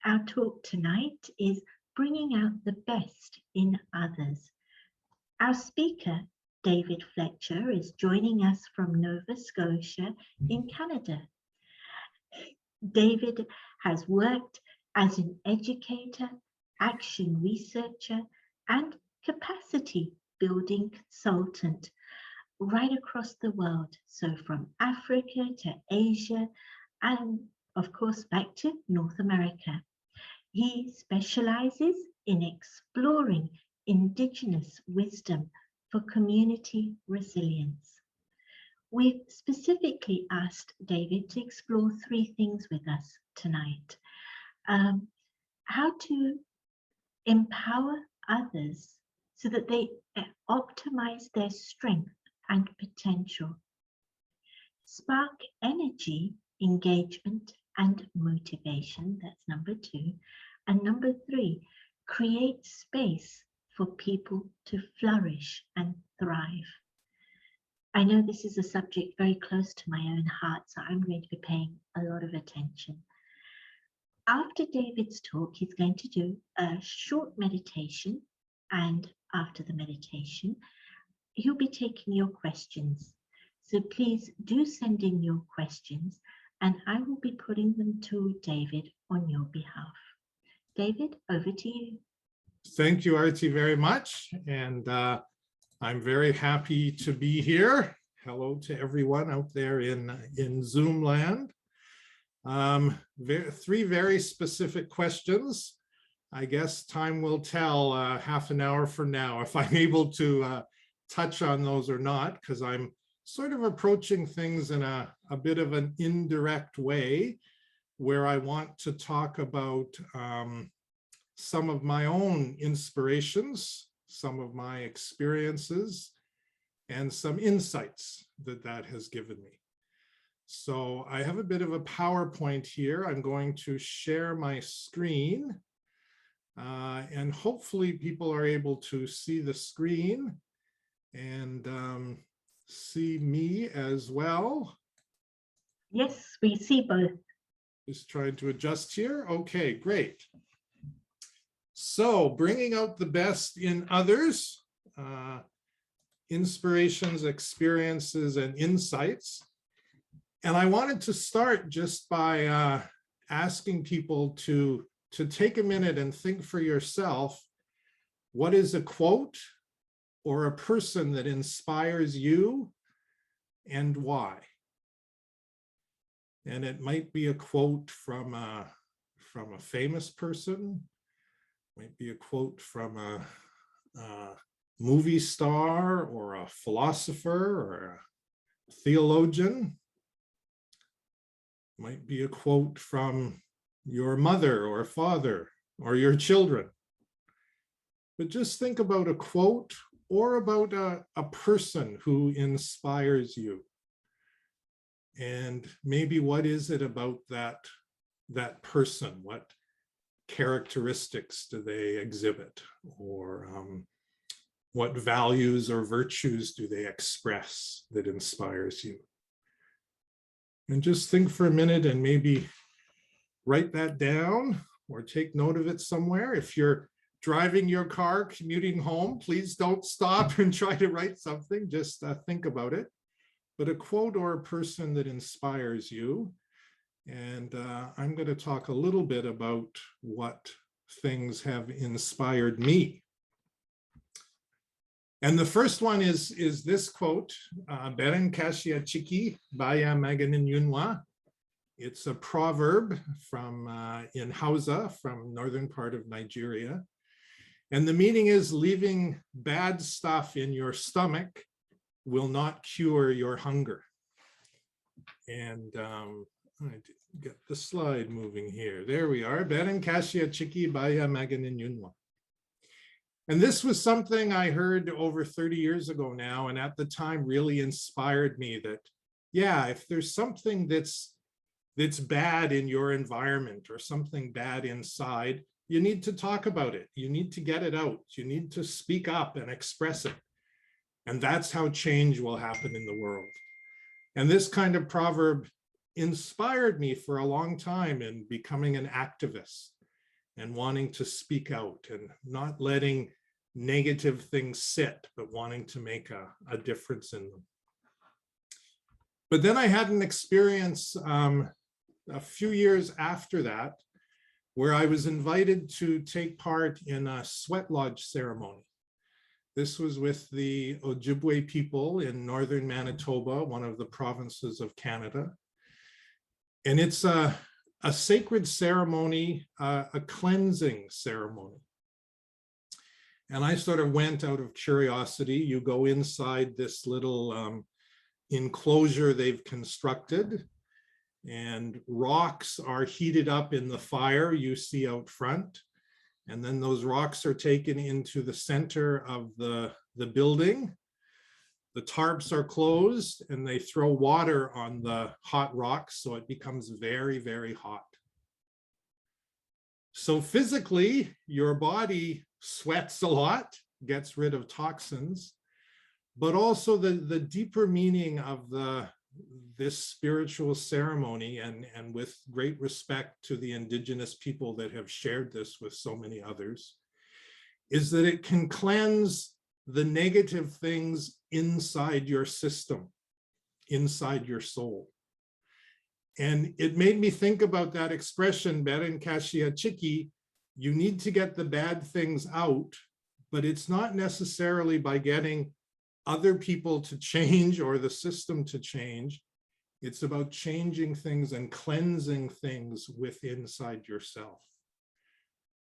Our talk tonight is bringing out the best in others. Our speaker, David Fletcher, is joining us from Nova Scotia in Canada. David has worked as an educator, action researcher, and capacity building consultant right across the world. So from Africa to Asia and of course back to North America. He specialises in exploring indigenous wisdom for community resilience. We've specifically asked David to explore three things with us tonight. How to empower others so that they optimise their strength and potential. Spark energy, engagement and motivation, that's number 2. And number 3, create space for people to flourish and thrive. I know this is a subject very close to my own heart, so I'm going to be paying a lot of attention. After David's talk, he's going to do a short meditation, and after the meditation, he'll be taking your questions. So please do send in your questions, and I will be putting them to David on your behalf. David, over to you. Thank you, Artie, very much. And I'm very happy to be here. Hello to everyone out there in Zoom land. Three very specific questions. I guess time will tell half an hour from now if I'm able to touch on those or not, because I'm sort of approaching things in a bit of an indirect way, where I want to talk about some of my own inspirations, some of my experiences, and some insights that has given me. So I have a bit of a PowerPoint here. I'm going to share my screen, and hopefully people are able to see the screen and see me as well. Yes, we see both. Just trying to adjust here. Okay, great. So bringing out the best in others, inspirations, experiences, and insights. And I wanted to start just by asking people to take a minute and think for yourself, what is a quote or a person that inspires you and why? And it might be a quote from a famous person, might be a quote from a movie star or a philosopher or a theologian. Might be a quote from your mother or father or your children. But just think about a quote or about a person who inspires you. And maybe what is it about that person? What characteristics do they exhibit? Or what values or virtues do they express that inspires you? And just think for a minute and maybe write that down or take note of it somewhere. If you're driving your car, commuting home, please don't stop and try to write something, just think about it. But a quote or a person that inspires you. And I'm going to talk a little bit about what things have inspired me. And the first one is this quote, Beren Kasia Chiki Baya Maganin Yunwa. It's a proverb from in Hausa, from northern part of Nigeria. And the meaning is, leaving bad stuff in your stomach will not cure your hunger. And I get the slide moving here. There we are. Beren Kasia Chiki Baya Maganin Yunwa. And this was something I heard over 30 years ago now, and at the time really inspired me that, yeah, if there's something that's bad in your environment or something bad inside, you need to talk about it. You need to get it out. You need to speak up and express it. And that's how change will happen in the world. And this kind of proverb inspired me for a long time in becoming an activist and wanting to speak out and not letting negative things sit, but wanting to make a difference in them. But then I had an experience a few years after that, where I was invited to take part in a sweat lodge ceremony. This was with the Ojibwe people in northern Manitoba, one of the provinces of Canada. And it's a sacred ceremony, a cleansing ceremony. And I sort of went out of curiosity. You go inside this little enclosure they've constructed, and rocks are heated up in the fire you see out front. And then those rocks are taken into the center of the building. The tarps are closed and they throw water on the hot rocks, so it becomes very, very hot. So physically, your body sweats a lot, gets rid of toxins, but also the deeper meaning of this spiritual ceremony, and with great respect to the indigenous people that have shared this with so many others, is that it can cleanse the negative things inside your system, inside your soul. And it made me think about that expression, Beren Kashia Chiki, you need to get the bad things out, but it's not necessarily by getting other people to change or the system to change. It's about changing things and cleansing things within inside yourself.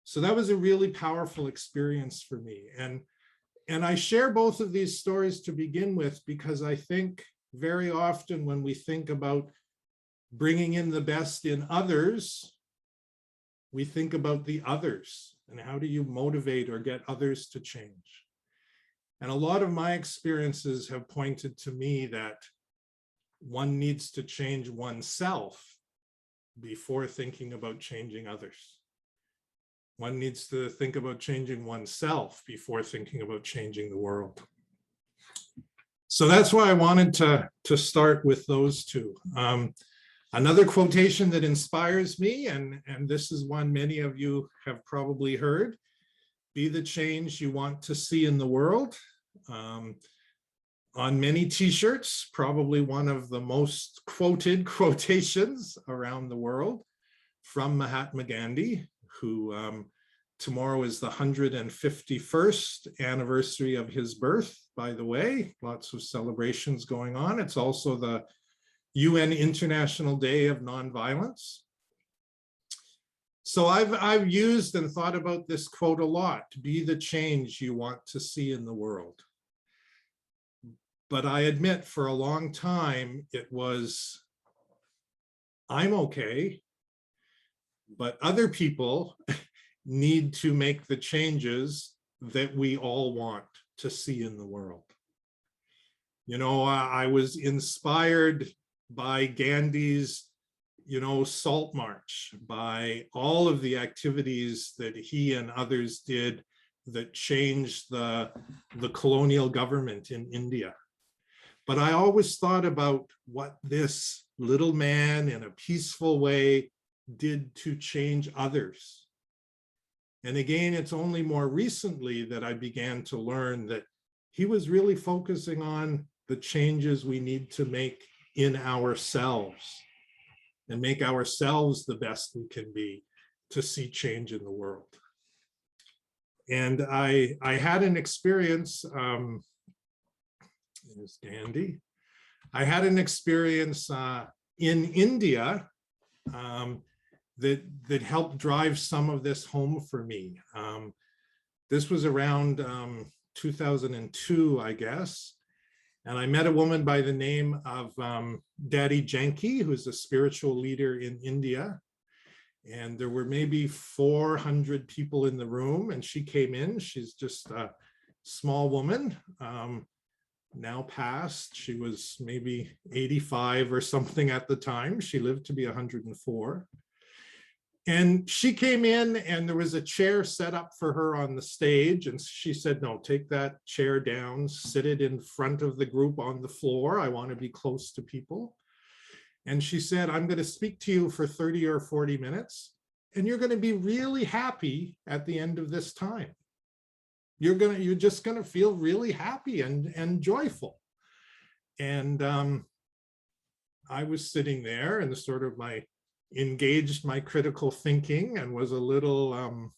So that was a really powerful experience for me. And I share both of these stories to begin with, because I think very often when we think about bringing in the best in others, we think about the others and how do you motivate or get others to change. And a lot of my experiences have pointed to me that one needs to change oneself before thinking about changing others. One needs to think about changing oneself before thinking about changing the world. So that's why I wanted to start with those two. Another quotation that inspires me, and this is one many of you have probably heard: be the change you want to see in the world. On many t-shirts, probably one of the most quoted quotations around the world from Mahatma Gandhi, who tomorrow is the 151st anniversary of his birth, by the way. Lots of celebrations going on. It's also the UN International Day of Nonviolence. So I've used and thought about this quote a lot: be the change you want to see in the world. But I admit for a long time it was, I'm okay, but other people need to make the changes that we all want to see in the world. You know, I was inspired by Gandhi's, Salt March, by all of the activities that he and others did that changed the colonial government in India. But I always thought about what this little man in a peaceful way did to change others. And again, it's only more recently that I began to learn that he was really focusing on the changes we need to make in ourselves and make ourselves the best we can be to see change in the world. And I had an experience, there's Gandhi. I had an experience in India that helped drive some of this home for me. This was around 2002, I guess. And I met a woman by the name of Daddy Janki, who's a spiritual leader in India. And there were maybe 400 people in the room, and she came in. She's just a small woman, now passed. She was maybe 85 or something at the time. She lived to be 104. And she came in and there was a chair set up for her on the stage. And she said, no, take that chair down, sit it in front of the group on the floor. I want to be close to people. And she said, I'm going to speak to you for 30 or 40 minutes, and you're going to be really happy at the end of this time. You're just going to feel really happy and joyful. And I was sitting there and sort of engaged my critical thinking and was a little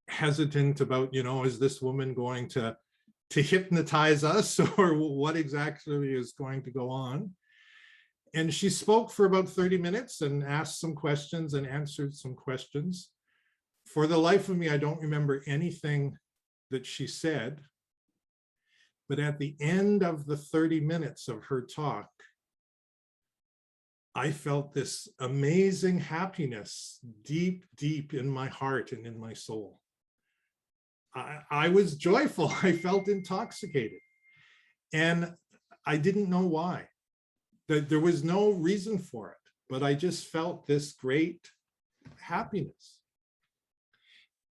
hesitant about, is this woman going to hypnotize us, or what exactly is going to go on? And she spoke for about 30 minutes and asked some questions and answered some questions. For the life of me, I don't remember anything that she said. But at the end of the 30 minutes of her talk, I felt this amazing happiness deep, deep in my heart and in my soul. I was joyful. I felt intoxicated. And I didn't know why. There was no reason for it, but I just felt this great happiness.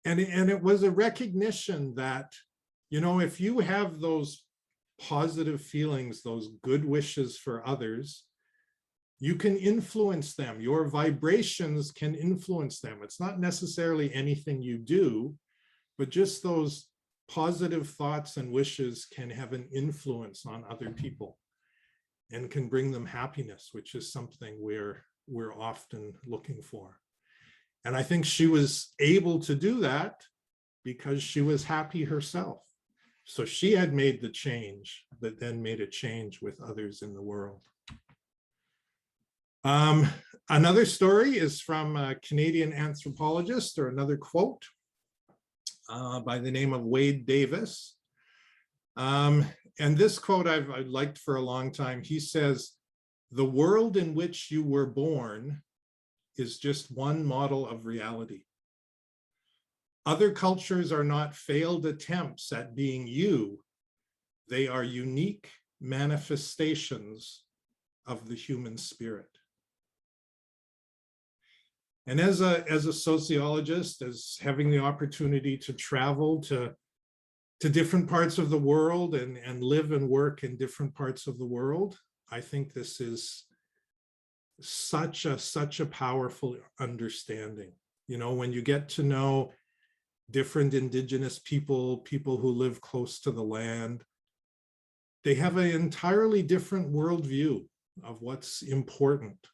And it was a recognition that, if you have those positive feelings, those good wishes for others, you can influence them. Your vibrations can influence them. It's not necessarily anything you do, but just those positive thoughts and wishes can have an influence on other people and can bring them happiness, which is something we're often looking for. And I think she was able to do that because she was happy herself. So she had made the change that then made a change with others in the world. Another story is from a Canadian anthropologist, or another quote by the name of Wade Davis. And this quote I've liked for a long time. He says, "The world in which you were born is just one model of reality. Other cultures are not failed attempts at being you. They are unique manifestations of the human spirit." And as a sociologist, as having the opportunity to travel to different parts of the world and live and work in different parts of the world, I think this is such a powerful understanding. When you get to know different indigenous people who live close to the land, they have an entirely different worldview of what's important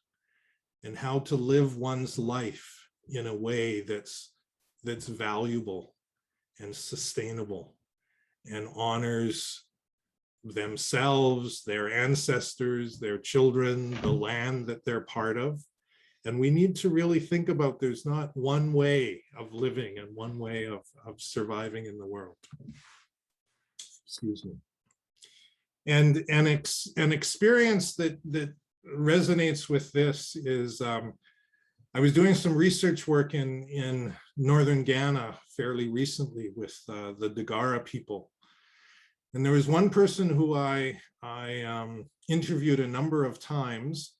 and how to live one's life in a way that's valuable and sustainable and honors themselves, their ancestors, their children, the land that they're part of. And we need to really think about, there's not one way of living and one way of surviving in the world. Excuse me. And an experience that resonates with this is, I was doing some research work in northern Ghana fairly recently with the Dagara people. And there was one person who I interviewed a number of times,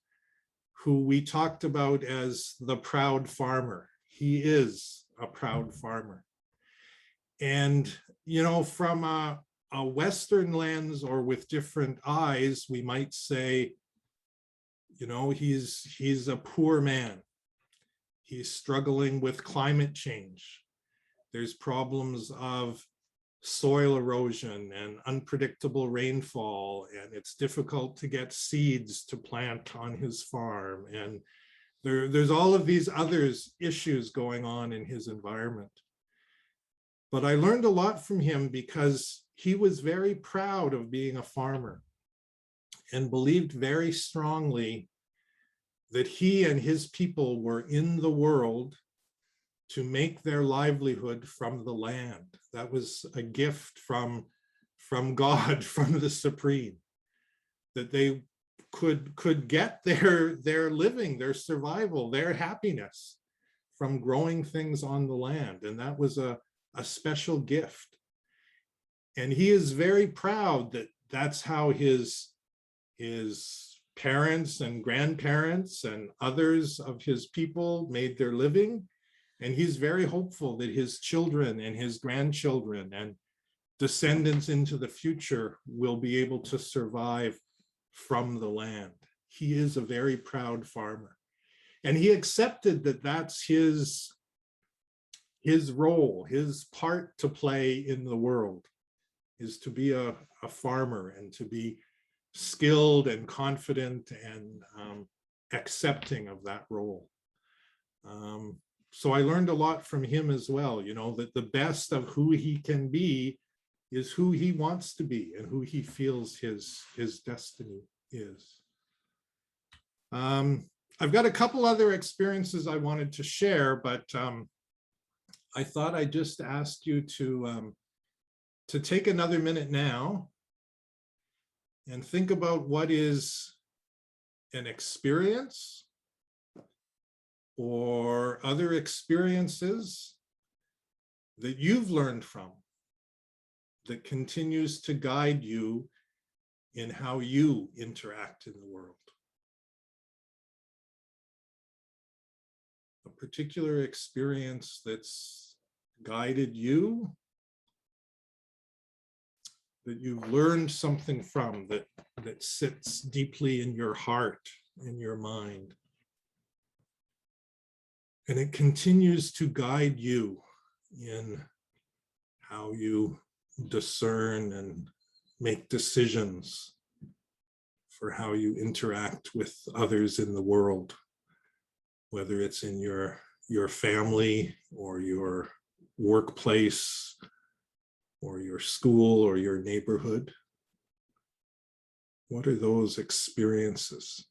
who we talked about as the proud farmer. He is a proud farmer. And, from a Western lens, or with different eyes, we might say, he's a poor man. He's struggling with climate change. There's problems of soil erosion and unpredictable rainfall, and it's difficult to get seeds to plant on his farm. And there's all of these other issues going on in his environment. But I learned a lot from him because he was very proud of being a farmer and believed very strongly that he and his people were in the world to make their livelihood from the land. That was a gift from God, from the Supreme, that they could get their living, their survival, their happiness from growing things on the land. And that was a special gift. And he is very proud that that's how his parents and grandparents and others of his people made their living. And he's very hopeful that his children and his grandchildren and descendants into the future will be able to survive from the land. he is a very proud farmer. And he accepted that that's his role, his part to play in the world, is to be a farmer and to be skilled and confident and accepting of that role. So I learned a lot from him as well, you know, that the best of who he can be is who he wants to be and who he feels his destiny is. I've got a couple other experiences I wanted to share, but I thought I'd just ask you to take another minute now and think about what is an experience or other experiences that you've learned from that continues to guide you in how you interact in the world. A particular experience that's guided you, that you've learned something from, that sits deeply in your heart, in your mind. And it continues to guide you in how you discern and make decisions for how you interact with others in the world, whether it's in your family or your workplace or your school or your neighborhood. What are those experiences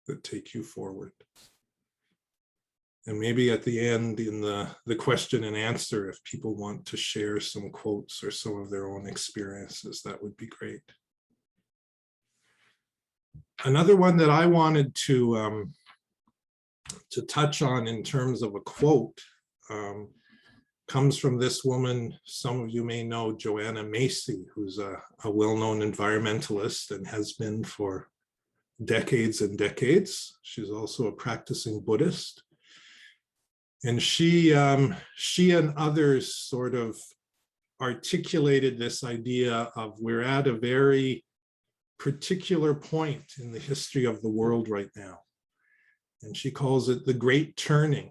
that take you forward? And maybe at the end in the question and answer, if people want to share some quotes or some of their own experiences, that would be great. Another one that I wanted to touch on in terms of a quote comes from this woman, some of you may know, Joanna Macy, who's a well-known environmentalist and has been for decades and decades. She's also a practicing Buddhist. And she and others sort of articulated this idea of we're at a very particular point in the history of the world right now. And she calls it the Great Turning.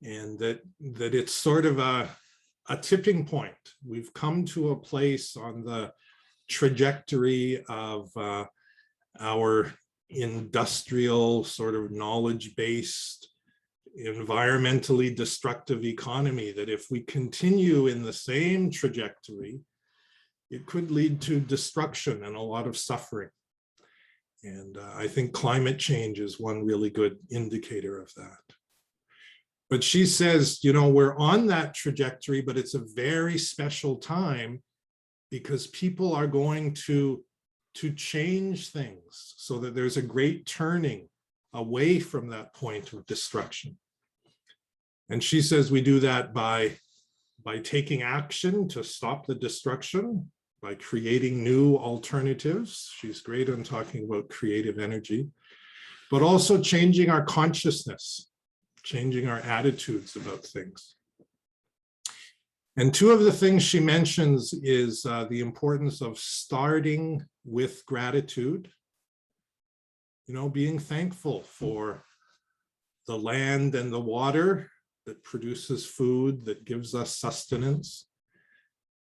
And that it's sort of a tipping point. We've come to a place on the trajectory of our industrial, sort of knowledge-based, environmentally destructive economy, that if we continue in the same trajectory, it could lead to destruction and a lot of suffering. And I think climate change is one really good indicator of that. But she says, you know, we're on that trajectory, but it's a very special time because people are going to change things so that there's a great turning away from that point of destruction. And she says we do that by taking action to stop the destruction, by creating new alternatives. She's great on talking about creative energy, but also changing our consciousness, changing our attitudes about things. And two of the things she mentions is the importance of starting with gratitude, you know, being thankful for the land and the water that produces food, that gives us sustenance,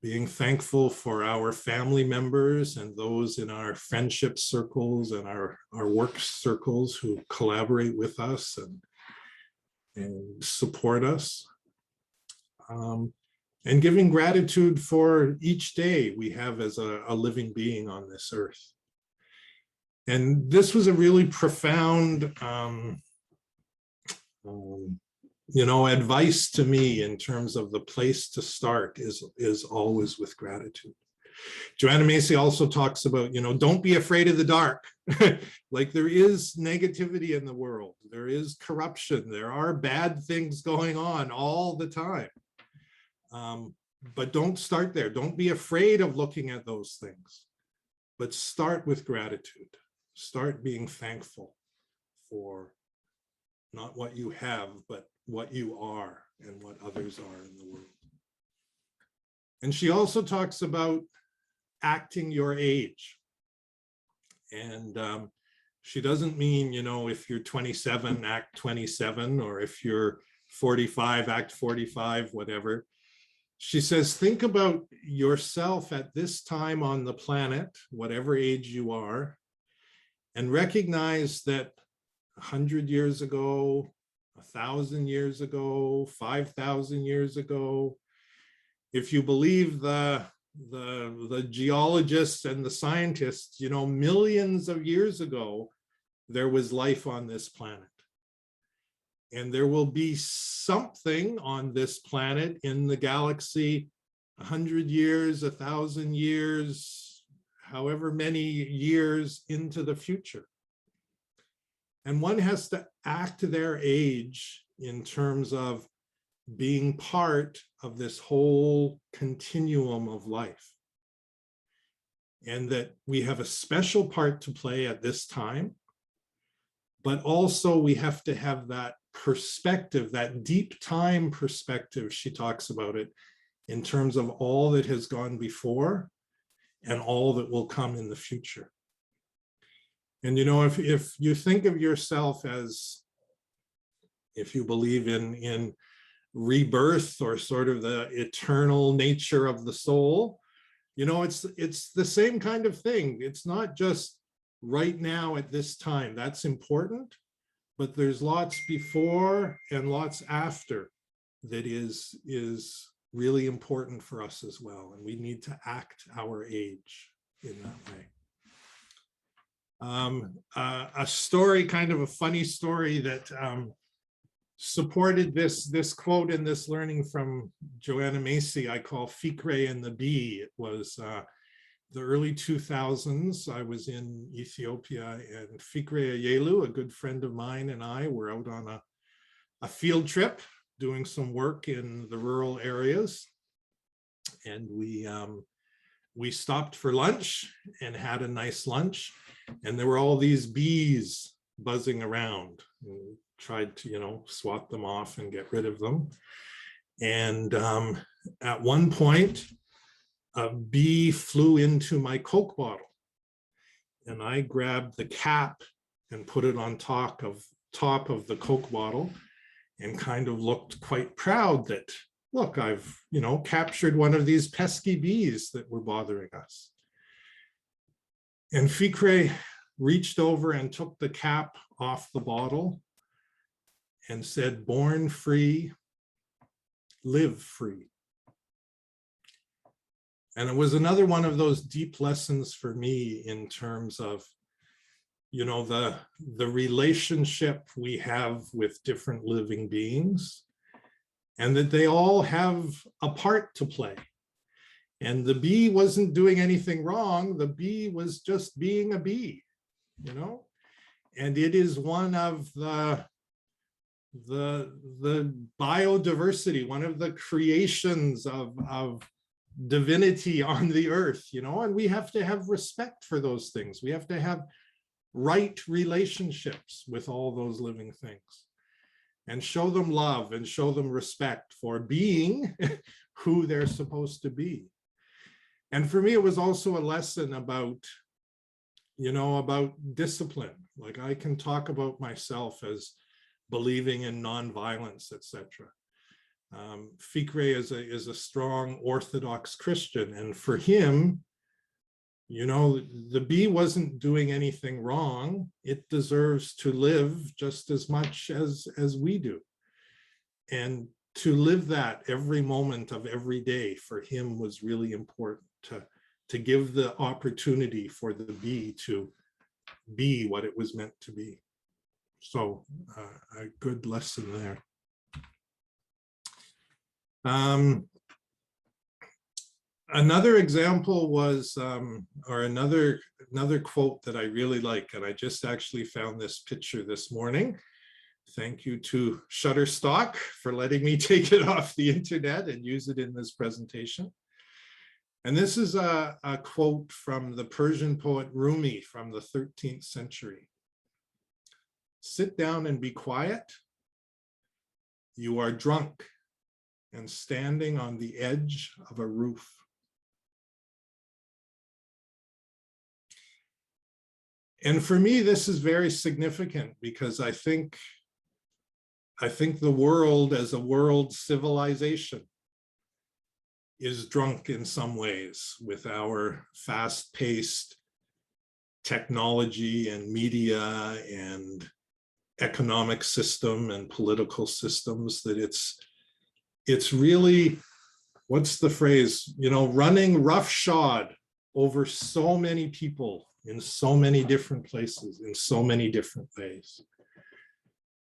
being thankful for our family members and those in our friendship circles and our work circles who collaborate with us and support us. And giving gratitude for each day we have as a living being on this earth. And this was a really profound you know, advice to me in terms of the place to start is always with gratitude. Joanna Macy also talks about, you know, don't be afraid of the dark. Like there is negativity in the world. There is corruption. There are bad things going on all the time. But don't start there. Don't be afraid of looking at those things. But start with gratitude. Start being thankful for not what you have, but what you are and what others are in the world. And she also talks about acting your age. And she doesn't mean, you know, if you're 27, act 27, or if you're 45, act 45, whatever. She says, think about yourself at this time on the planet, whatever age you are, and recognize that 100 years ago, 1,000 years ago, 5,000 years ago, if you believe the geologists and the scientists, you know, millions of years ago, there was life on this planet. And there will be something on this planet in the galaxy 100 years, 1,000 years, however many years into the future. And one has to act their age in terms of being part of this whole continuum of life. And that we have a special part to play at this time, but also we have to have that perspective, that deep time perspective, she talks about it, in terms of all that has gone before and all that will come in the future. And, you know, if you think of yourself as, if you believe in rebirth or sort of the eternal nature of the soul, you know, it's the same kind of thing. It's not just right now at this time. That's important, but there's lots before and lots after that is really important for us as well. And we need to act our age in that way. A story, kind of a funny story that supported this quote and this learning from Joanna Macy, I call Fikre and the Bee. It was the early 2000s. I was in Ethiopia, and Fikre Ayelu, a good friend of mine, and I were out on a field trip doing some work in the rural areas. And we stopped for lunch and had a nice lunch. And there were all these bees buzzing around. And tried to, you know, swat them off and get rid of them. And at one point, a bee flew into my Coke bottle. And I grabbed the cap and put it on top of the Coke bottle and kind of looked quite proud that, look, I've, you know, captured one of these pesky bees that were bothering us. And Fikre reached over and took the cap off the bottle and said, born free, live free. And it was another one of those deep lessons for me in terms of, you know, the relationship we have with different living beings, and that they all have a part to play. And the bee wasn't doing anything wrong. The bee was just being a bee, you know? And it is one of the biodiversity, one of the creations of divinity on the earth, you know, and we have to have respect for those things. We have to have right relationships with all those living things and show them love and show them respect for being who they're supposed to be. And for me, it was also a lesson about, you know, about discipline. Like, I can talk about myself as believing in nonviolence, etc. Fikre is a strong Orthodox Christian, and for him, you know, the bee wasn't doing anything wrong. It deserves to live just as much as we do, and to live that every moment of every day for him was really important, to give the opportunity for the bee to be what it was meant to be. So a good lesson there. Another example was, or another quote that I really like, and I just actually found this picture this morning. Thank you to Shutterstock for letting me take it off the internet and use it in this presentation. And this is a quote from the Persian poet Rumi from the 13th century. Sit down and be quiet. You are drunk and standing on the edge of a roof. And for me, this is very significant because I think the world as a world civilization is drunk in some ways with our fast-paced technology and media and economic system and political systems, that it's really, what's the phrase, you know, running roughshod over so many people in so many different places, in so many different ways.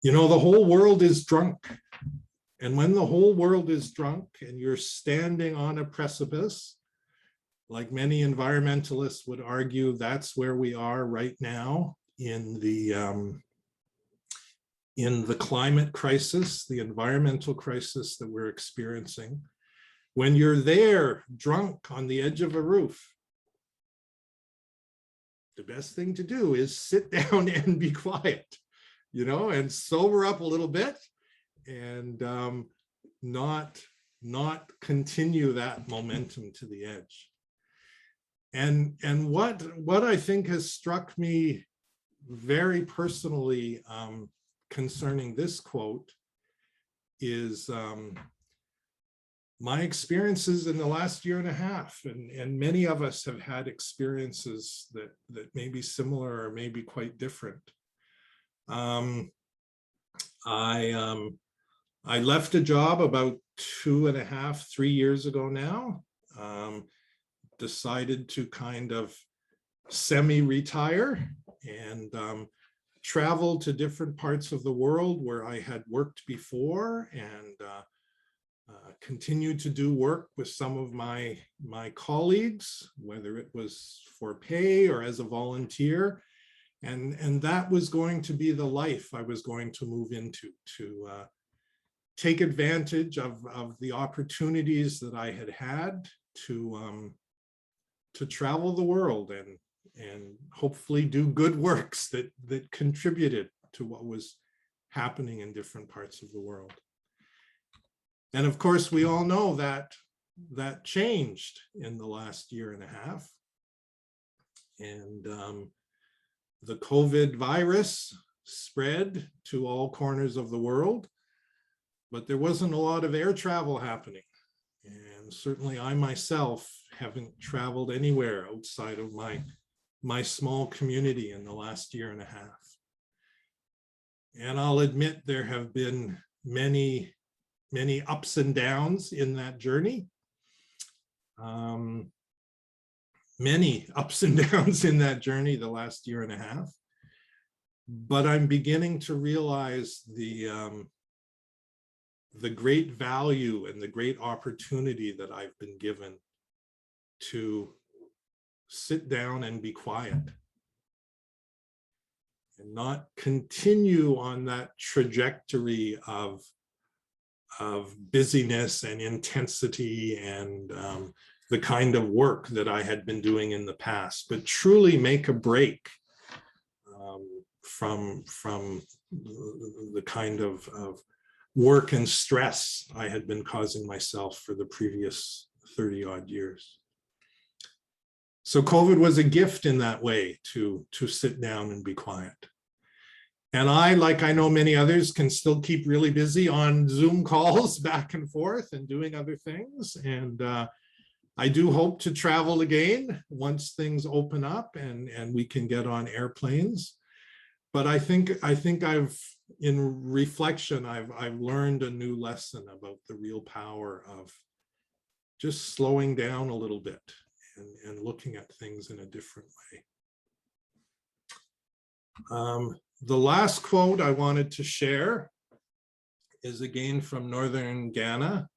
You know, the whole world is drunk. And when the whole world is drunk and you're standing on a precipice, like many environmentalists would argue, that's where we are right now in the climate crisis, the environmental crisis that we're experiencing. When you're there drunk on the edge of a roof, the best thing to do is sit down and be quiet, you know, and sober up a little bit, and not continue that momentum to the edge. And what I think has struck me very personally concerning this quote is my experiences in the last year and a half, and many of us have had experiences that may be similar or maybe quite different. I left a job about 2.5, 3 years ago now, decided to kind of semi-retire and travel to different parts of the world where I had worked before, and continued to do work with some of my colleagues, whether it was for pay or as a volunteer. And that was going to be the life I was going to move into, to take advantage of the opportunities that I had had to travel the world and hopefully do good works that contributed to what was happening in different parts of the world. And of course, we all know that changed in the last year and a half. And the COVID virus spread to all corners of the world, but there wasn't a lot of air travel happening. And certainly I myself haven't traveled anywhere outside of my small community in the last year and a half. And I'll admit there have been many ups and downs in that journey. Many ups and downs in that journey the last year and a half. But I'm beginning to realize the great value and the great opportunity that I've been given to sit down and be quiet and not continue on that trajectory of busyness and intensity and the kind of work that I had been doing in the past, but truly make a break from the kind of work and stress I had been causing myself for the previous 30 odd years. So COVID was a gift in that way, to sit down and be quiet. And I, like I know many others, can still keep really busy on Zoom calls back and forth and doing other things. And I do hope to travel again once things open up and we can get on airplanes. But I think I've, in reflection, I've learned a new lesson about the real power of just slowing down a little bit and looking at things in a different way. The last quote I wanted to share is again from Northern Ghana.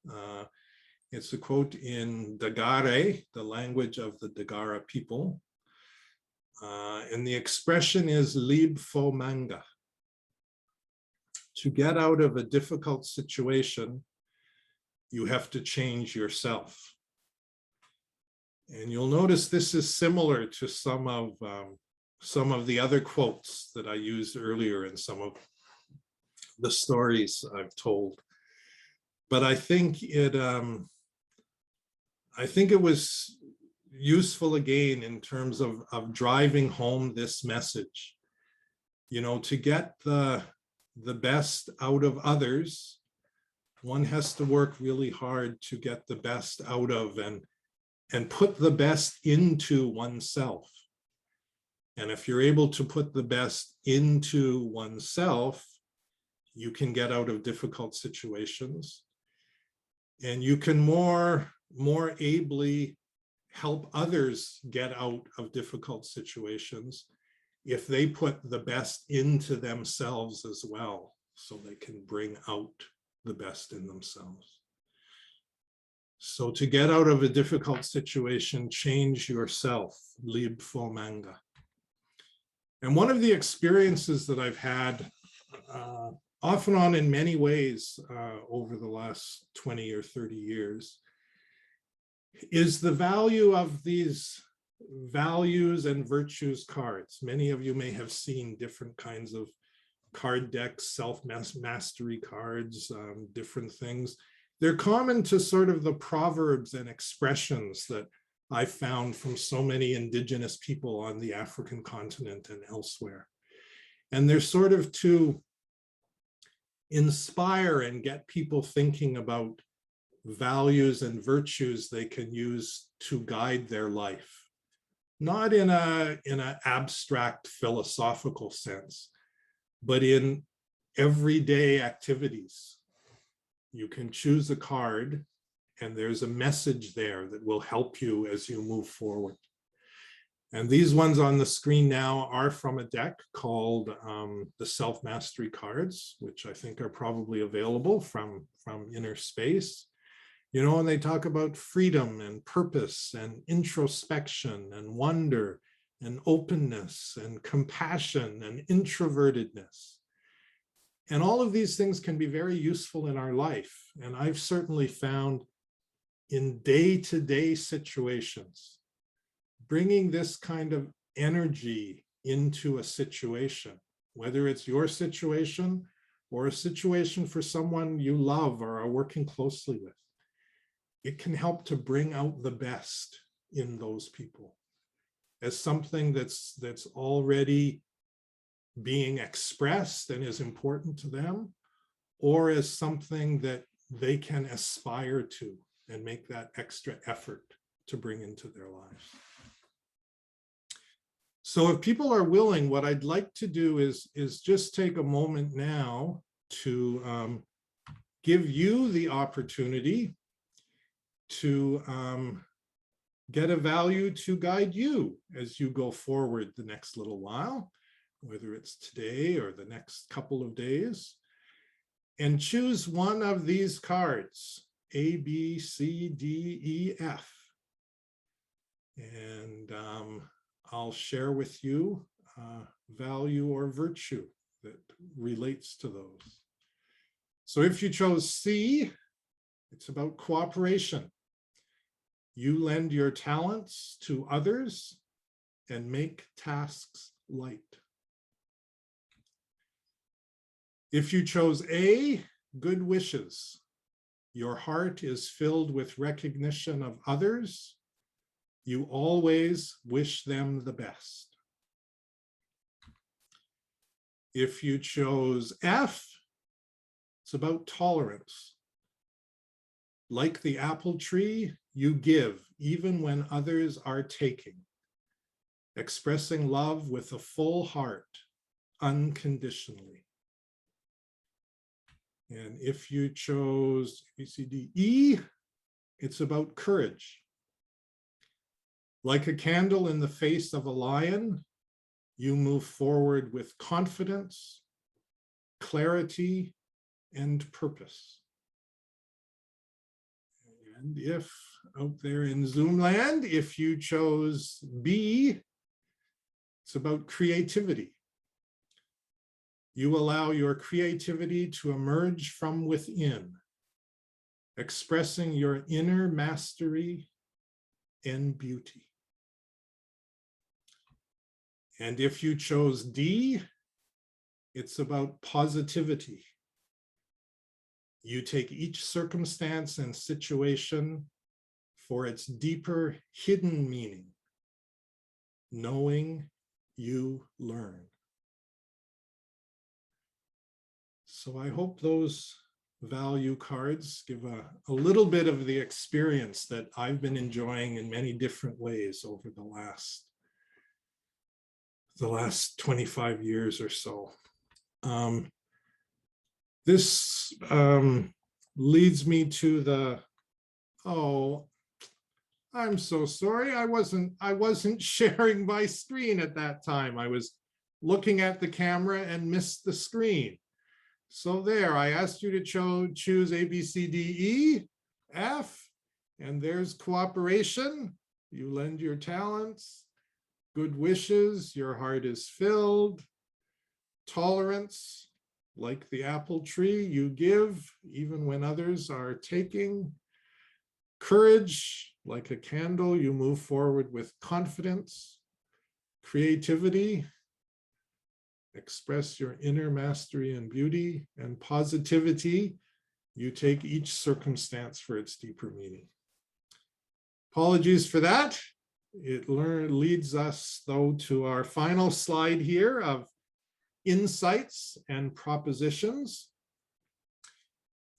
It's a quote in Dagare, the language of the Dagara people. And the expression is lib fo manga. To get out of a difficult situation, you have to change yourself. And you'll notice this is similar to some of the other quotes that I used earlier in some of the stories I've told. But I think it was, useful again in terms of driving home this message. You know, to get the best out of others, one has to work really hard to get the best out of and put the best into oneself. And if you're able to put the best into oneself, you can get out of difficult situations, and you can more ably help others get out of difficult situations if they put the best into themselves as well, so they can bring out the best in themselves. So to get out of a difficult situation, change yourself, lib fo manga. And one of the experiences that I've had off and on in many ways over the last 20 or 30 years is the value of these values and virtues cards. Many of you may have seen different kinds of card decks, self-mastery cards, different things. They're common to sort of the proverbs and expressions that I found from so many indigenous people on the African continent and elsewhere. And they're sort of to inspire and get people thinking about values and virtues they can use to guide their life. Not in an abstract philosophical sense, but in everyday activities. You can choose a card and there's a message there that will help you as you move forward. And these ones on the screen now are from a deck called the Self-Mastery Cards, which I think are probably available from Inner Space. You know, and they talk about freedom and purpose and introspection and wonder and openness and compassion and introvertedness. And all of these things can be very useful in our life. And I've certainly found in day-to-day situations, bringing this kind of energy into a situation, whether it's your situation or a situation for someone you love or are working closely with, it can help to bring out the best in those people as something that's already being expressed and is important to them, or as something that they can aspire to and make that extra effort to bring into their lives. So if people are willing, what I'd like to do is just take a moment now to give you the opportunity to get a value to guide you as you go forward the next little while, whether it's today or the next couple of days, and choose one of these cards, A, B, C, D, E, F. And I'll share with you value or virtue that relates to those. So if you chose C, it's about cooperation. You lend your talents to others and make tasks light. If you chose A, good wishes. Your heart is filled with recognition of others. You always wish them the best. If you chose F, it's about tolerance. Like the apple tree, you give even when others are taking, expressing love with a full heart, unconditionally. And if you chose B, C, D, E, it's about courage. Like a candle in the face of a lion, you move forward with confidence, clarity, and purpose. And if out there in Zoom land, if you chose B, it's about creativity. You allow your creativity to emerge from within, expressing your inner mastery and beauty. And if you chose D, it's about positivity. You take each circumstance and situation for its deeper hidden meaning, knowing you learn. So I hope those value cards give a little bit of the experience that I've been enjoying in many different ways over the last 25 years or so. This leads me to the, oh, I'm so sorry. I wasn't sharing my screen at that time. I was looking at the camera and missed the screen. So there, I asked you to choose A, B, C, D, E, F, and there's cooperation. You lend your talents. Good wishes, your heart is filled. Tolerance, like the apple tree, you give even when others are taking. Courage, like a candle, you move forward with confidence. Creativity, express your inner mastery and beauty. And positivity, you take each circumstance for its deeper meaning. Apologies for that. It leads us, though, to our final slide here of insights and propositions.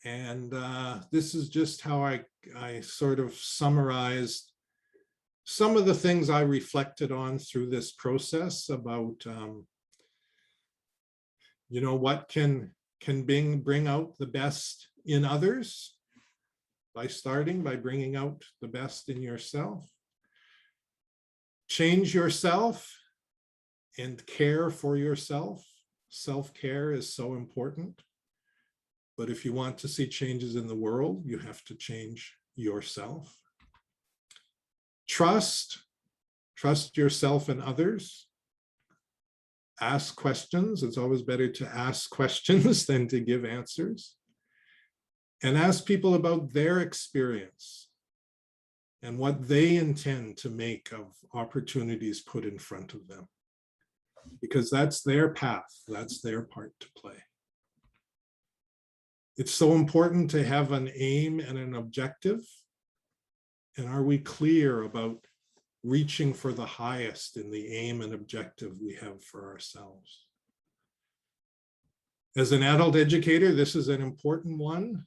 And this is just how I sort of summarized some of the things I reflected on through this process about, what can bring out the best in others by starting by bringing out the best in yourself. Change yourself and care for yourself. Self-care is so important. But if you want to see changes in the world, you have to change yourself. Trust yourself and others. Ask questions. It's always better to ask questions than to give answers. And ask people about their experience and what they intend to make of opportunities put in front of them. Because that's their path, that's their part to play. It's so important to have an aim and an objective. And are we clear about reaching for the highest in the aim and objective we have for ourselves? As an adult educator, this is an important one.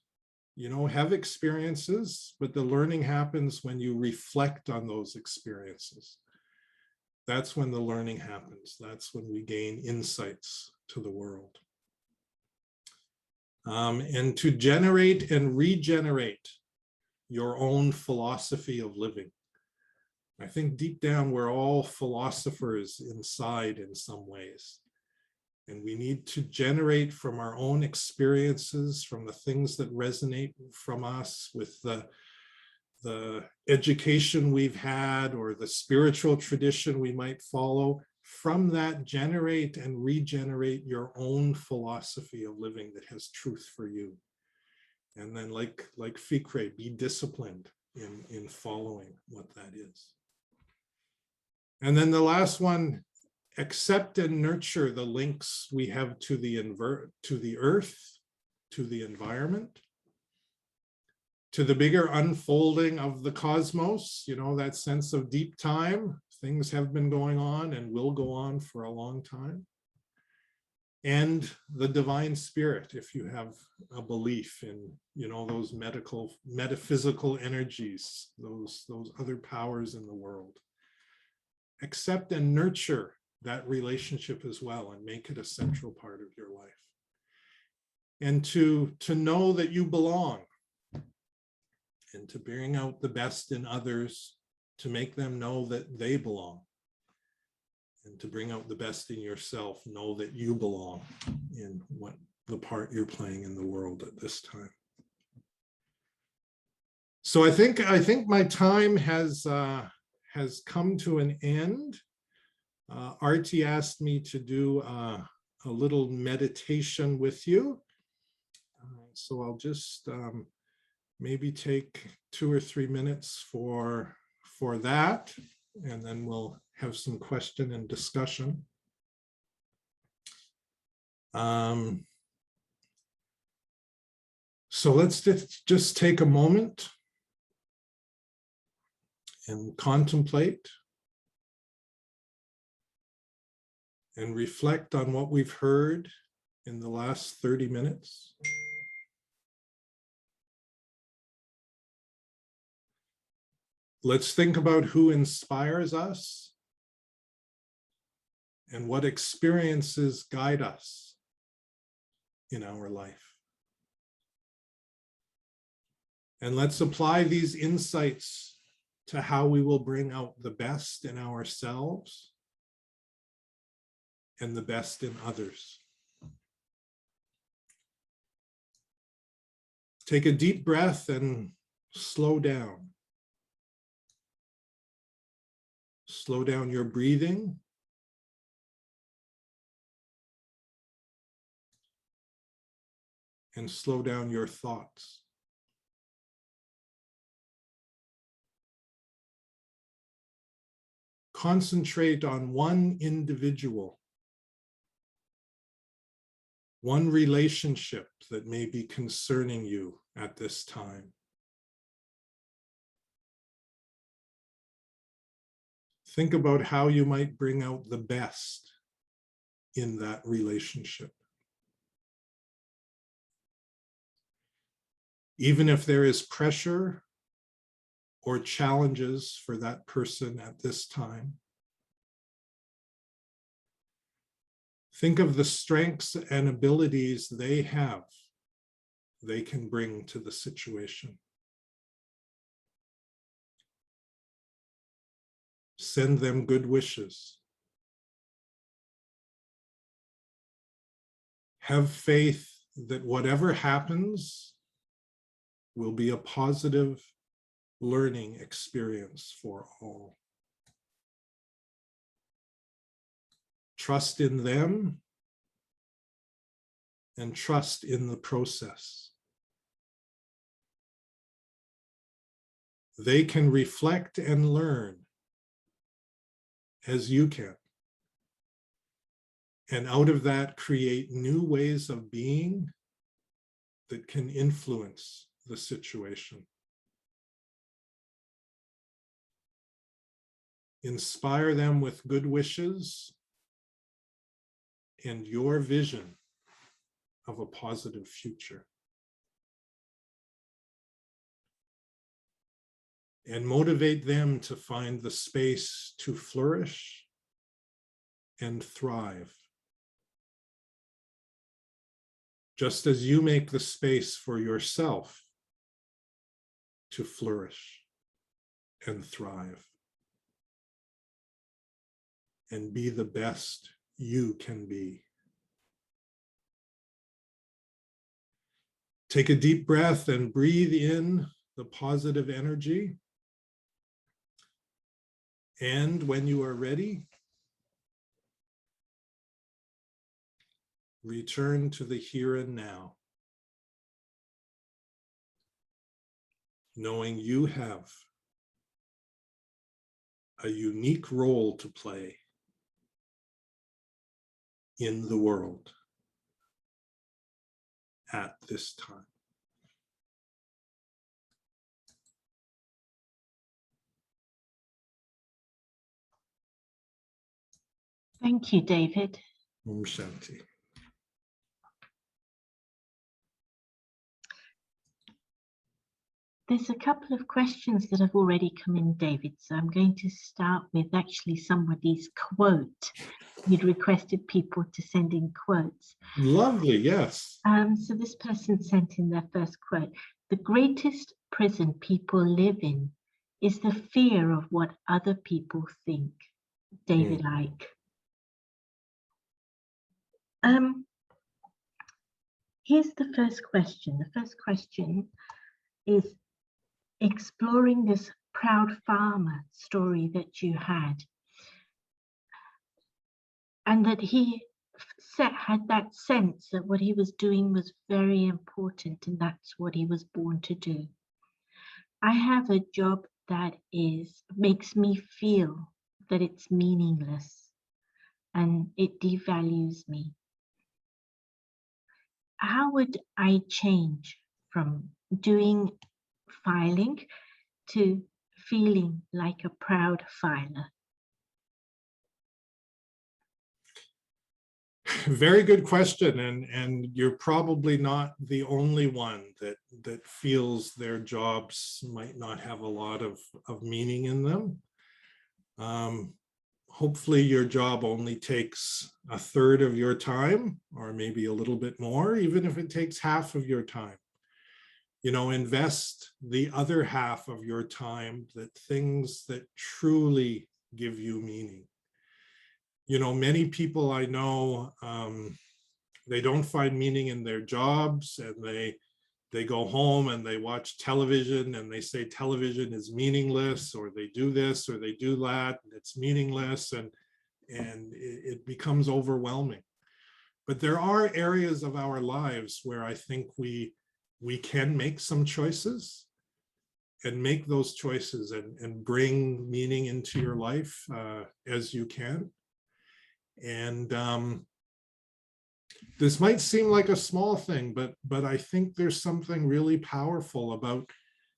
Have experiences, but the learning happens when you reflect on those experiences. That's when the learning happens. That's when we gain insights to the world. And to generate and regenerate your own philosophy of living. I think deep down, we're all philosophers inside in some ways. And we need to generate from our own experiences, from the things that resonate from us with the education we've had or the spiritual tradition we might follow. From that, generate and regenerate your own philosophy of living that has truth for you. And then like Fikre, be disciplined in following what that is. And then the last one, accept and nurture the links we have to the earth, to the environment, to the bigger unfolding of the cosmos, that sense of deep time. Things have been going on and will go on for a long time. And the divine spirit, if you have a belief in, those metaphysical energies, those other powers in the world. Accept and nurture that relationship as well and make it a central part of your life. And to know that you belong and to bring out the best in others, to make them know that they belong. And to bring out the best in yourself, know that you belong in what the part you're playing in the world at this time. So I think my time has come to an end. Artie asked me to do a little meditation with you. So I'll just maybe take 2 or 3 minutes for that, and then we'll have some question and discussion. So let's just take a moment and contemplate and reflect on what we've heard in the last 30 minutes. Let's think about who inspires us and what experiences guide us in our life. And let's apply these insights to how we will bring out the best in ourselves and the best in others. Take a deep breath and slow down. Slow down your breathing. And slow down your thoughts. Concentrate on one individual, one relationship that may be concerning you at this time. Think about how you might bring out the best in that relationship. Even if there is pressure or challenges for that person at this time, think of the strengths and abilities they have, they can bring to the situation. Send them good wishes. Have faith that whatever happens will be a positive learning experience for all. Trust in them and trust in the process. They can reflect and learn as you can. And out of that, create new ways of being that can influence the situation. Inspire them with good wishes and your vision of a positive future. And motivate them to find the space to flourish and thrive. Just as you make the space for yourself to flourish and thrive and be the best you can be. Take a deep breath and breathe in the positive energy. And when you are ready, return to the here and now, knowing you have a unique role to play in the world at this time. Thank you, David. Om Shanti. There's a couple of questions that have already come in, David. So I'm going to start with actually somebody's quote. You'd requested people to send in quotes. Lovely, yes. So this person sent in their first quote. The greatest prison people live in is the fear of what other people think. David Icke. Here's the first question. The first question is exploring this proud farmer story that you had, and that he had that sense that what he was doing was very important and that's what he was born to do. I have a job that makes me feel that it's meaningless and it devalues me. How would I change from doing filing to feeling like a proud filer? Very good question, and you're probably not the only one that feels their jobs might not have a lot of meaning in them. Hopefully your job only takes a third of your time, or maybe a little bit more, even if it takes half of your time. You know, invest the other half of your time that things that truly give you meaning. You know, many people I know, they don't find meaning in their jobs, and they go home and they watch television and they say television is meaningless, or they do this or they do that, and it's meaningless, and it becomes overwhelming. But there are areas of our lives where I think we can make some choices, and make those choices and bring meaning into your life as you can. And this might seem like a small thing, but I think there's something really powerful about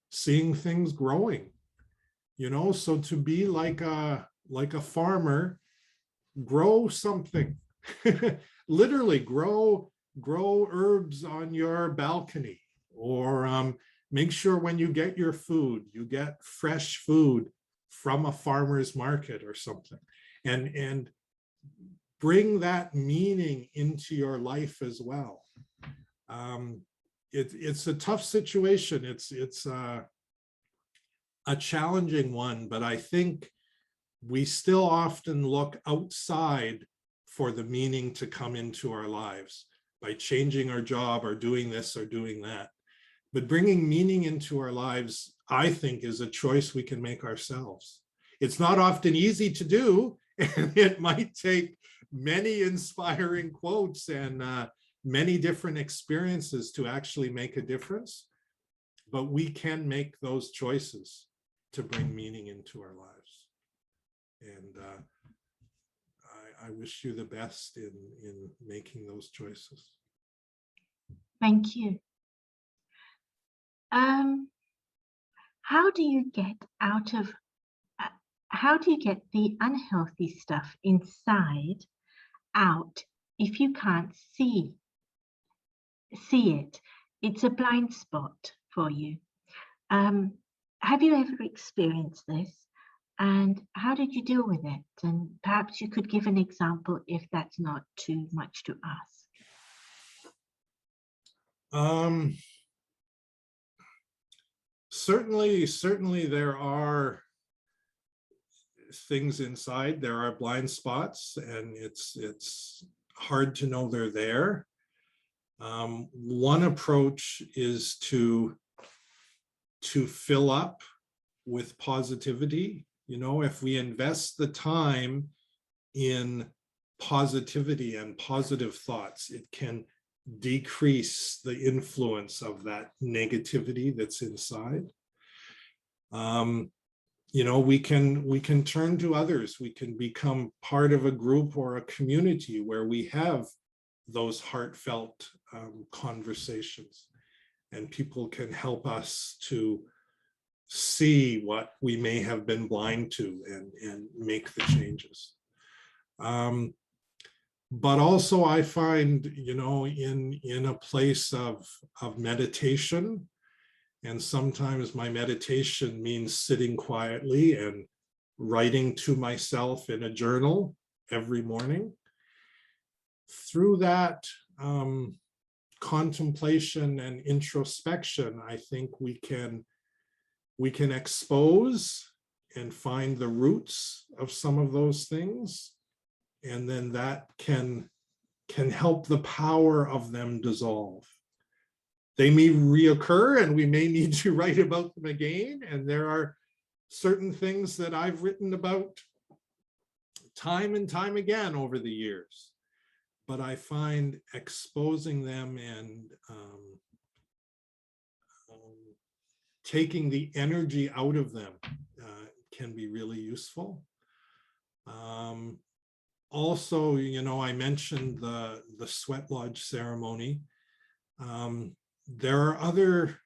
seeing things growing, you know. So to be like a farmer, grow something, literally grow herbs on your balcony, or make sure when you get your food, you get fresh food from a farmer's market or something, and bring that meaning into your life as well. It's a tough situation. It's a challenging one, but I think we still often look outside for the meaning to come into our lives by changing our job or doing this or doing that. But bringing meaning into our lives, I think, is a choice we can make ourselves. It's not often easy to do, and it might take many inspiring quotes and many different experiences to actually make a difference. But we can make those choices to bring meaning into our lives. And I wish you the best in making those choices. Thank you. How do you get the unhealthy stuff inside out if you can't see it? It's a blind spot for you. Have you ever experienced this? And how did you deal with it? And perhaps you could give an example if that's not too much to ask. Certainly there are things inside. There are blind spots, and it's hard to know they're there. One approach is to fill up with positivity. You know, if we invest the time in positivity and positive thoughts, it can decrease the influence of that negativity that's inside. You know, we can turn to others. We can become part of a group or a community where we have those heartfelt conversations, and people can help us to see what we may have been blind to and make the changes. But also I find, you know, in a place of meditation, and sometimes my meditation means sitting quietly and writing to myself in a journal every morning. Through that contemplation and introspection, I think we can expose and find the roots of some of those things, and then that can help the power of them dissolve. They may reoccur, and we may need to write about them again, and there are certain things that I've written about time and time again over the years, but I find exposing them and taking the energy out of them can be really useful. Also, you know, I mentioned the sweat lodge ceremony. There are other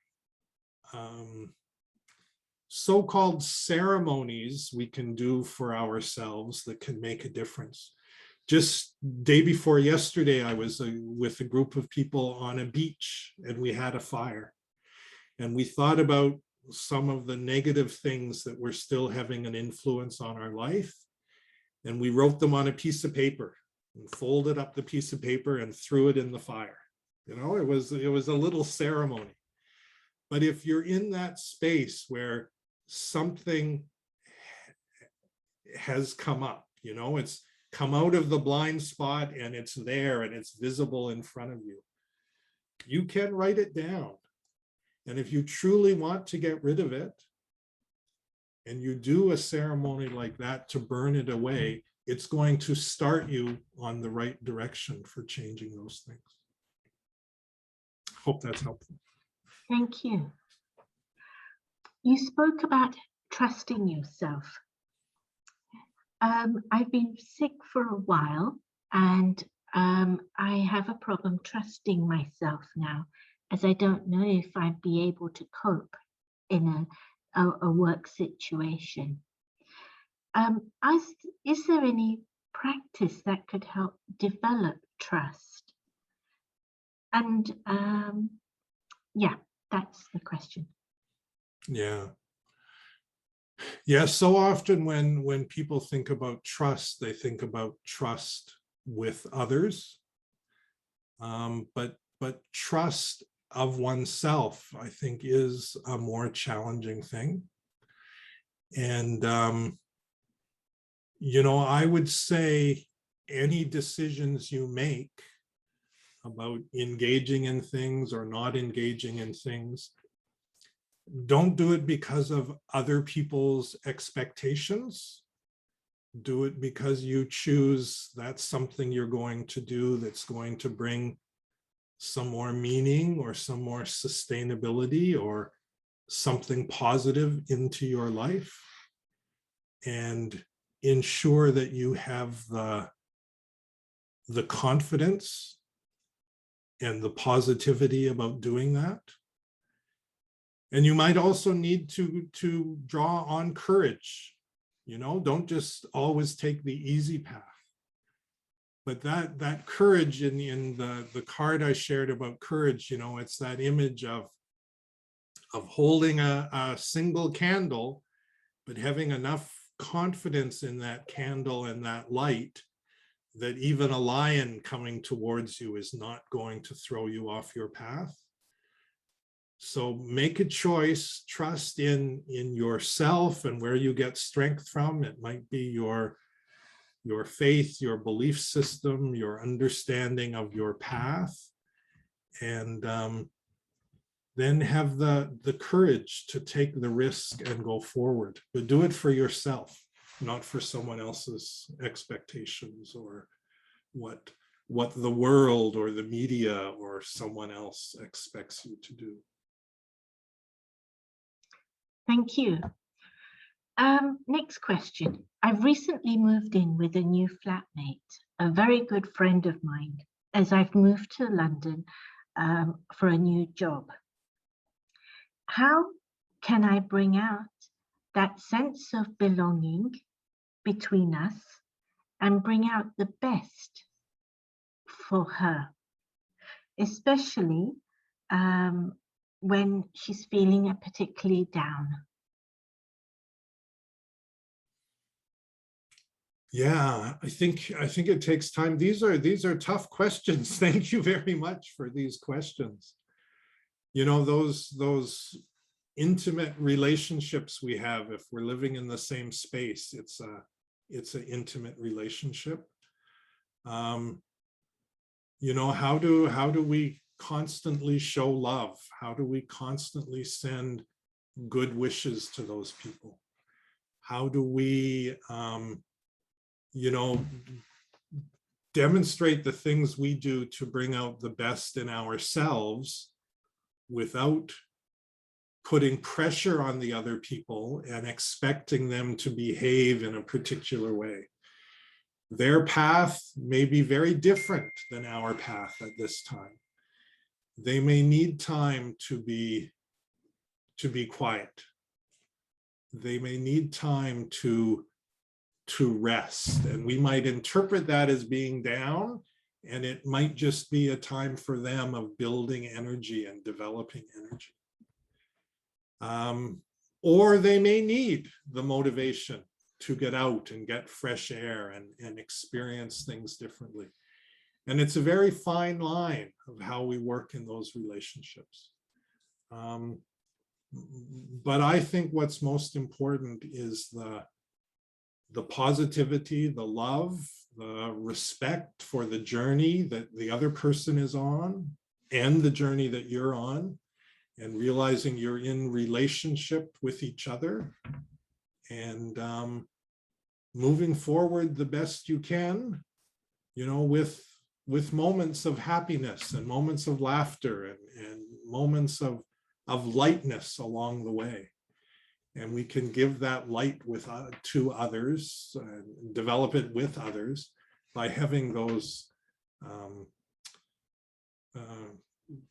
so-called ceremonies we can do for ourselves that can make a difference. Just day before yesterday, I was with a group of people on a beach, and we had a fire. And we thought about some of the negative things that were still having an influence on our life. And we wrote them on a piece of paper and folded up the piece of paper and threw it in the fire. You know, it was a little ceremony. But if you're in that space where something has come up, you know, it's come out of the blind spot and it's there and it's visible in front of you, you can write it down. And if you truly want to get rid of it, and you do a ceremony like that to burn it away, it's going to start you on the right direction for changing those things. Hope that's helpful. Thank you. You spoke about trusting yourself. I've been sick for a while, and I have a problem trusting myself now, as I don't know if I'd be able to cope in a work situation. Is there any practice that could help develop trust? And yeah, that's the question. Yeah. Yeah, so often when people think about trust, they think about trust with others. But trust of oneself, I think, is a more challenging thing. And, you know, I would say any decisions you make about engaging in things or not engaging in things, don't do it because of other people's expectations. Do it because you choose that's something you're going to do that's going to bring some more meaning or some more sustainability or something positive into your life, and ensure that you have the confidence and the positivity about doing that. And you might also need to draw on courage. You know, don't just always take the easy path. But that courage in the card I shared about courage, you know, it's that image of holding a single candle, but having enough confidence in that candle and that light that even a lion coming towards you is not going to throw you off your path. So make a choice, trust in yourself and where you get strength from. It might be your faith, your belief system, your understanding of your path, and then have the courage to take the risk and go forward. But do it for yourself, not for someone else's expectations or what the world or the media or someone else expects you to do. Thank you. Next question. I've recently moved in with a new flatmate, a very good friend of mine, as I've moved to London for a new job. How can I bring out that sense of belonging between us and bring out the best for her, especially when she's feeling particularly down? Yeah, I think it takes time. These are tough questions. Thank you very much for these questions. You know, those intimate relationships we have, if we're living in the same space, it's an intimate relationship. You know, how do we constantly show love? How do we constantly send good wishes to those people? How do we you know, demonstrate the things we do to bring out the best in ourselves without putting pressure on the other people and expecting them to behave in a particular way? Their path may be very different than our path at this time. They may need time to be quiet, they may need time to rest. And we might interpret that as being down, and it might just be a time for them of building energy and developing energy. Or they may need the motivation to get out and get fresh air and experience things differently. And it's a very fine line of how we work in those relationships. But I think what's most important is the positivity, the love, the respect for the journey that the other person is on and the journey that you're on, and realizing you're in relationship with each other, and moving forward the best you can, you know, with moments of happiness and moments of laughter and moments of lightness along the way. And we can give that light to others and develop it with others by having those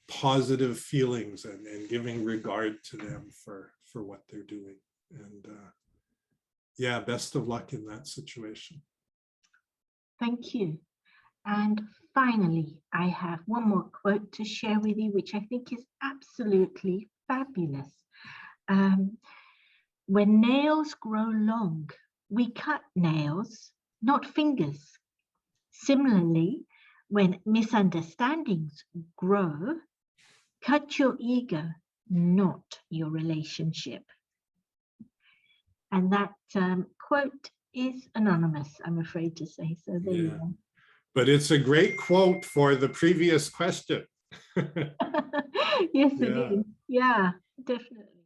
positive feelings and giving regard to them for what they're doing. And yeah, best of luck in that situation. Thank you. And finally, I have one more quote to share with you, which I think is absolutely fabulous. When nails grow long, we cut nails, not fingers. Similarly, when misunderstandings grow, cut your ego, not your relationship. And that quote is anonymous, I'm afraid to say. So there you go. But it's a great quote for the previous question. Yes, it is. Yeah, definitely.